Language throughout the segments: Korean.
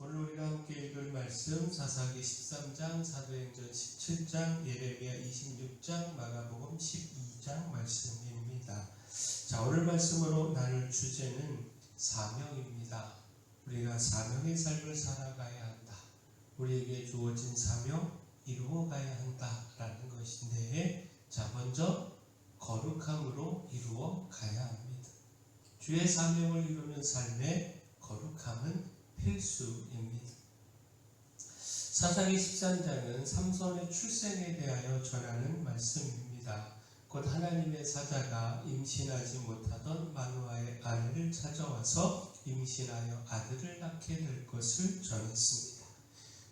오늘 우리가 함께 읽을 말씀 사사기 13장, 사도행전 17장, 예레미야 26장, 마가복음 12장 말씀입니다. 자, 오늘 말씀으로 나눌 주제는 사명입니다. 우리가 사명의 삶을 살아가야 한다. 우리에게 주어진 사명 이루어가야 한다라는 것인데, 자, 먼저 거룩함으로 이루어가야 합니다. 주의 사명을 이루는 삶의 거룩함은 필수입니다. 사사기 13장은 삼손의 출생에 대하여 전하는 말씀입니다. 곧 하나님의 사자가 임신하지 못하던 마누아의 아내를 찾아와서 임신하여 아들을 낳게 될 것을 전했습니다.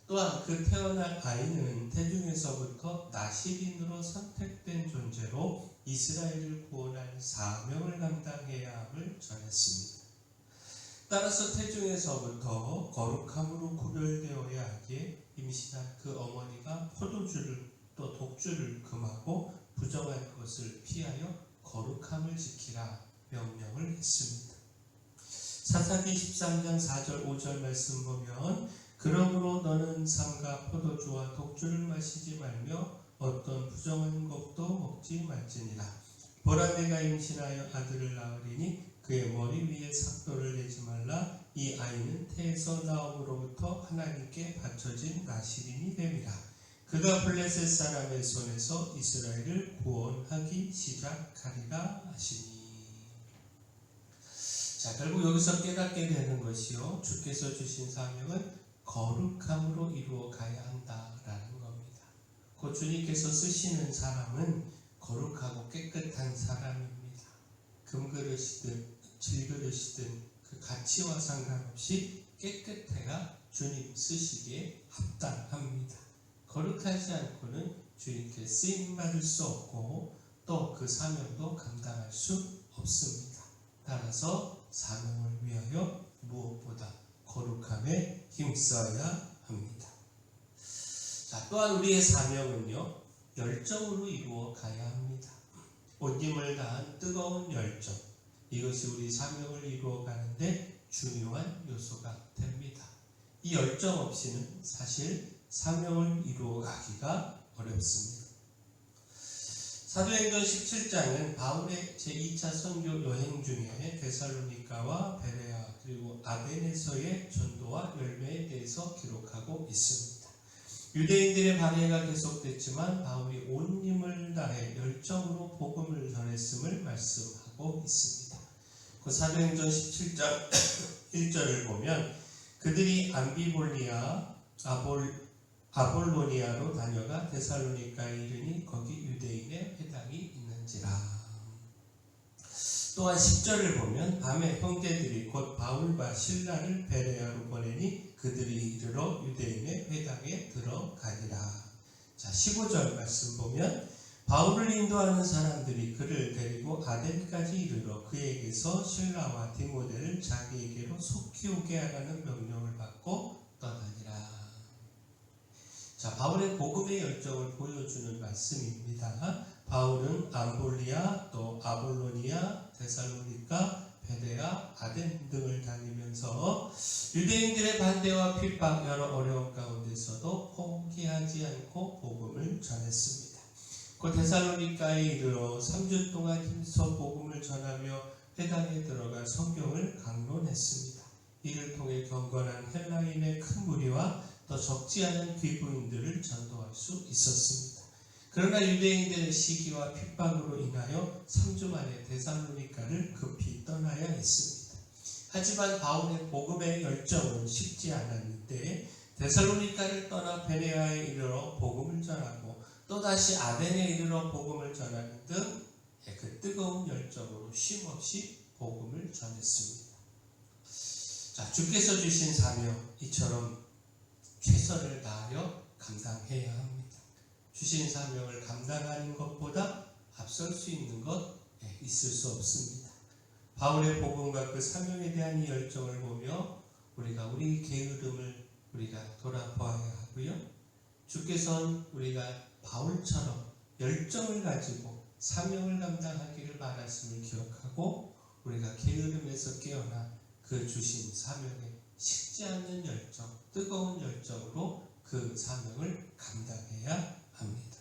또한 그 태어날 아이는 태중에서부터 나시린으로 선택된 존재로 이스라엘을 구원할 사명을 감당해야 함을 전했습니다. 따라서 태중에서부터 거룩함으로 구별되어야 하기에 임신한 그 어머니가 포도주를 또 독주를 금하고 부정한 것을 피하여 거룩함을 지키라 명령을 했습니다. 사사기 13장 4절 5절 말씀 보면 그러므로 너는 삼가 포도주와 독주를 마시지 말며 어떤 부정한 것도 먹지 말지니라. 보라 내가 임신하여 아들을 낳으리니 그의 머리 위에 삭도를 내지 말라. 이 아이는 태에서 나옴으로부터 하나님께 바쳐진 나시린이 됨이라. 그가 블레셋 사람의 손에서 이스라엘을 구원하기 시작하리라 하시니. 자, 결국 여기서 깨닫게 되는 것이요, 주께서 주신 사명은 거룩함으로 이루어 가야 한다라는 겁니다. 곧 주님께서 쓰시는 사람은 거룩하고 깨끗한 사람입니다. 금그릇이든 질그릇이든 그 가치와 상관없이 깨끗해야 주님 쓰시기에 합당합니다. 거룩하지 않고는 주님께 쓰임받을 수 없고 또 그 사명도 감당할 수 없습니다. 따라서 사명을 위하여 무엇보다 거룩함에 힘써야 합니다. 자, 또한 우리의 사명은요, 열정으로 이루어 가야 합니다. 온 힘을 다한 뜨거운 열정, 이것이 우리 사명을 이루어 가는데 중요한 요소가 됩니다. 이 열정 없이는 사실 사명을 이루어 가기가 어렵습니다. 사도행전 17장은 바울의 제2차 선교 여행 중에 데살로니가와 베레아 그리고 아덴에서의 전도와 열매에 대해서 기록하고 있습니다. 유대인들의 방해가 계속됐지만 바울이 온 힘을 다해 열정으로 복음을 전했음을 말씀하고 있습니다. 그 사도행전 17장 1절을 보면 그들이 암비볼리아 아볼로니아로 다녀가 데살로니가에 이르니 거기 유대인의 회당이 있는지라. 또한 10절을 보면 밤에 형제들이 곧 바울과 실라를 베레아로 보내니 그들이 이르러 유대인의 회당에 들어가니라. 자, 15절 말씀 보면 바울을 인도하는 사람들이 그를 데리고 아덴까지 이르러 그에게서 실라와 디모데를 자기에게로 속히 오게 하라는 명령을 받고 떠나니라. 자, 바울의 복음의 열정을 보여주는 말씀입니다. 바울은 암볼리아, 또 아볼로니아, 데살로니가, 베레아, 아덴 등을 다니면서 유대인들의 반대와 핍박, 여러 어려움 가운데서도 포기하지 않고 복음을 전했습니다. 그 데살로니가에 이르러 3주 동안 힘써 복음을 전하며 회당에 들어가 성경을 강론했습니다. 이를 통해 경건한 헬라인의 큰 무리와 더 적지 않은 귀부인들을 전도할 수 있었습니다. 그러나 유대인들의 시기와 핍박으로 인하여 3주 만에 데살로니가를 급히 떠나야 했습니다. 하지만 바울의 복음의 열정은 쉽지 않았는데 데살로니가를 떠나 베레아에 이르러 복음을 전하고 또다시 아덴에 이르러 복음을 전하는 등 그 뜨거운 열정으로 쉼없이 복음을 전했습니다. 자, 주께서 주신 사명 이처럼 최선을 다하여 감당해야 합니다. 주신 사명을 감당하는 것보다 앞설 수 있는 것 있을 수 없습니다. 바울의 복음과 그 사명에 대한 이 열정을 보며 우리가 우리 게으름을 우리가 돌아보아야 하고요. 주께서는 우리가 바울처럼 열정을 가지고 사명을 감당하기를 바랐음을 기억하고 우리가 게으름에서 깨어나 그 주신 사명에 식지 않는 열정, 뜨거운 열정으로 그 사명을 감당해야 합니다.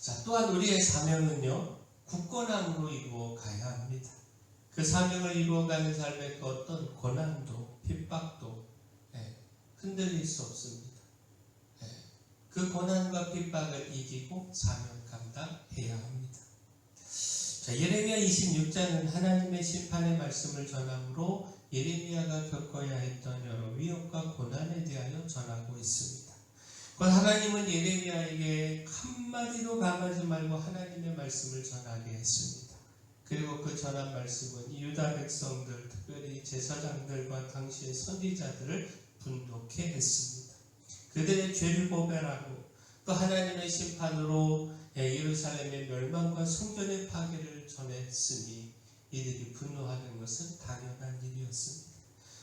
자, 또한 우리의 사명은요, 굳건함으로 이루어 가야 합니다. 그 사명을 이루어가는 삶의 그 어떤 고난도, 핍박도 흔들릴 수 없습니다. 그 고난과 핍박을 이기고 사명 감당해야 합니다. 자, 예레미야 26장은 하나님의 심판의 말씀을 전함으로 예레미야가 겪어야 했던 여러 위협과 고난에 대하여 전하고 있습니다. 곧 하나님은 예레미야에게 한마디도 감하지 말고 하나님의 말씀을 전하게 했습니다. 그리고 그 전한 말씀은 유다 백성들, 특별히 제사장들과 당시의 선지자들을 분노케 했습니다. 그들의 죄를 고발하고 또 하나님의 심판으로 예루살렘의 멸망과 성전의 파괴를 전했으니 이들이 분노하는 것은 당연한 일이었습니다.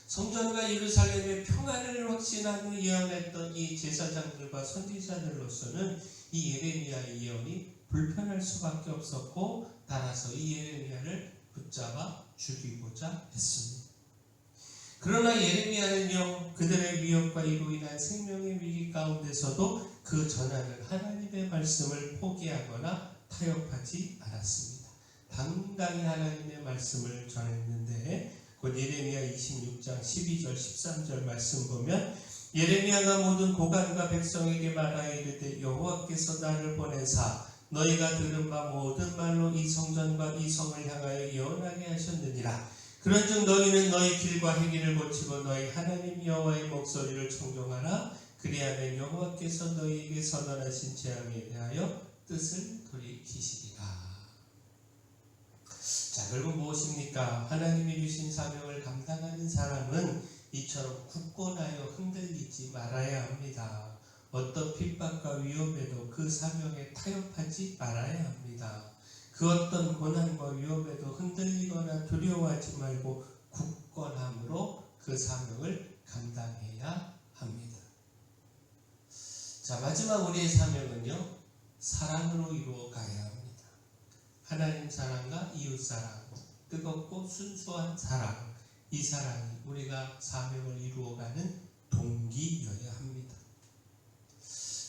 성전과 예루살렘의 평안을 확신하고 예언했던 이 제사장들과 선지자들로서는 이 예레미야의 예언이 불편할 수밖에 없었고, 따라서 이 예레미야를 붙잡아 죽이고자 했습니다. 그러나 예레미야는요, 그들의 위협과 이로 인한 생명의 위기 가운데서도 그 전하는 하나님의 말씀을 포기하거나 타협하지 않았습니다. 당당히 하나님의 말씀을 전했는데, 곧 예레미야 26장 12절 13절 말씀 보면, 예레미야가 모든 고관과 백성에게 말하여 이르되 여호와께서 나를 보내사 너희가 들은 바 모든 말로 이 성전과 이 성을 향하여 예언하게 하셨느니라. 그런즉 너희는 너희 길과 행위를 고치고 너희 하나님 여호와의 목소리를 청종하라. 그리하면 여호와께서 너희에게 선언하신 재앙에 대하여 뜻을 돌이키시리라. 자, 결국 무엇입니까? 하나님이 주신 사명을 감당하는 사람은 이처럼 굳건하여 흔들리지 말아야 합니다. 어떤 핍박과 위협에도 그 사명에 타협하지 말아야 합니다. 그 어떤 고난과 위협에도 흔들리거나 두려워하지 말고 굳건함으로 그 사명을 감당해야 합니다. 자, 마지막 우리의 사명은요, 사랑으로 이루어 가야 합니다. 하나님 사랑과 이웃 사랑, 뜨겁고 순수한 사랑, 이 사랑이 우리가 사명을 이루어가는 동기여야 합니다.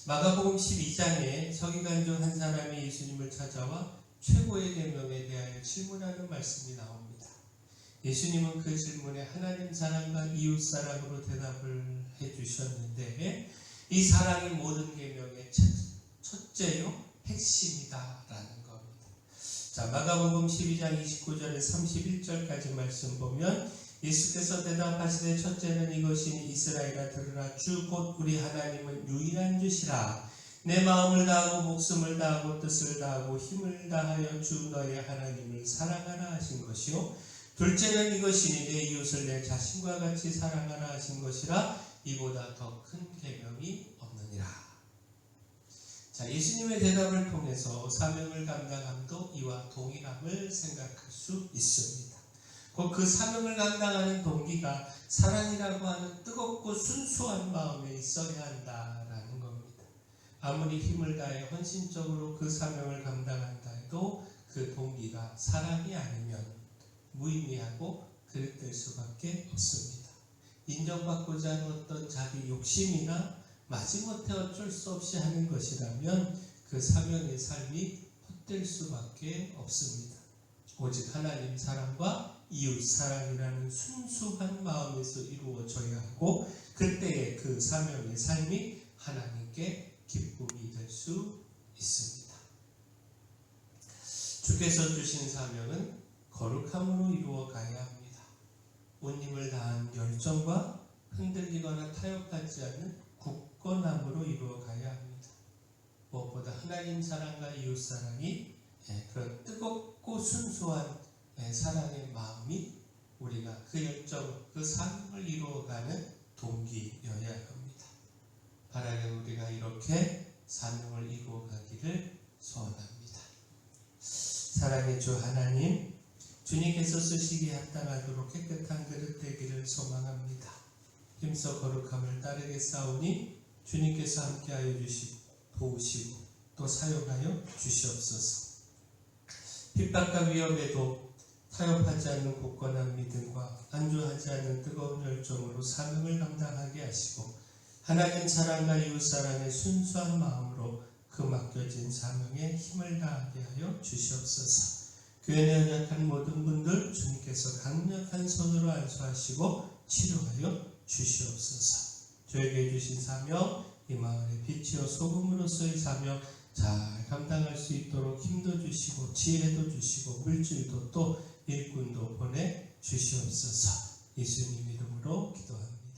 마가복음 12장에 서기관 중 한 사람이 예수님을 찾아와 최고의 계명에 대하여 질문하는 말씀이 나옵니다. 예수님은 그 질문에 하나님 사랑과 이웃 사랑으로 대답을 해주셨는데, 이 사랑이 모든 계명의 첫째요 핵심이다라는 겁니다. 자, 마가복음 12장 29절에 31절까지 말씀 보면, 예수께서 대답하시되 첫째는 이것이니 이스라엘아 들으라. 주 곧 우리 하나님은 유일한 주시라. 내 마음을 다하고 목숨을 다하고 뜻을 다하고 힘을 다하여 주 너의 하나님을 사랑하라 하신 것이요. 둘째는 이것이니 내 이웃을 내 자신과 같이 사랑하라 하신 것이라. 이보다 더 큰 계명이 없느니라. 자, 예수님의 대답을 통해서 사명을 감당함도 이와 동일함을 생각할 수 있습니다. 곧 그 사명을 감당하는 동기가 사랑이라고 하는 뜨겁고 순수한 마음에 있어야 한다라는 겁니다. 아무리 힘을 다해 헌신적으로 그 사명을 감당한다 해도 그 동기가 사랑이 아니면 무의미하고 그릇될 수밖에 없습니다. 인정받고자 하는 어떤 자기 욕심이나 마지못해 어쩔 수 없이 하는 것이라면 그 사명의 삶이 헛될 수밖에 없습니다. 오직 하나님 사랑과 이웃 사랑이라는 순수한 마음에서 이루어져야 하고, 그때의 그 사명의 삶이 하나님께 기쁨이 될 수 있습니다. 주께서 주신 사명은 거룩함으로 이루어 가야 합니다. 온 힘을 다한 열정과 흔들리거나 타협하지 않는 굳건함으로 이루어 가야 합니다. 무엇보다 하나님 사랑과 이웃 사랑이 그런 뜨겁고 순수한 사랑의 마음이 우리가 그 열정, 그 사명을 이루어가는 동기여야 합니다. 바라는 우리가 이렇게 사명을 이루어가기를 소원합니다. 사랑의 주 하나님, 주님께서 쓰시기에 합당하도록 깨끗한 그릇 되기를 소망합니다. 힘써 거룩함을 따르게 싸우니 주님께서 함께하여 주시고 도우시고 또 사용하여 주시옵소서. 핍박과 위협에도 타협하지 않는 굳건한 믿음과 안주하지 않는 뜨거운 열정으로 사명을 감당하게 하시고 하나님 사랑과 이웃 사랑의 순수한 마음으로 그 맡겨진 사명에 힘을 다하게 하여 주시옵소서. 교회 연약한 모든 분들 주님께서 강력한 손으로 안수하시고 치료하여 주시옵소서. 저에게 주신 사명, 이 마을의 빛이요 소금으로서의 사명 잘 감당할 수 있도록 힘도 주시고 지혜도 주시고 물질도 또 일꾼도 보내 주시옵소서. 예수님 이름으로 기도합니다.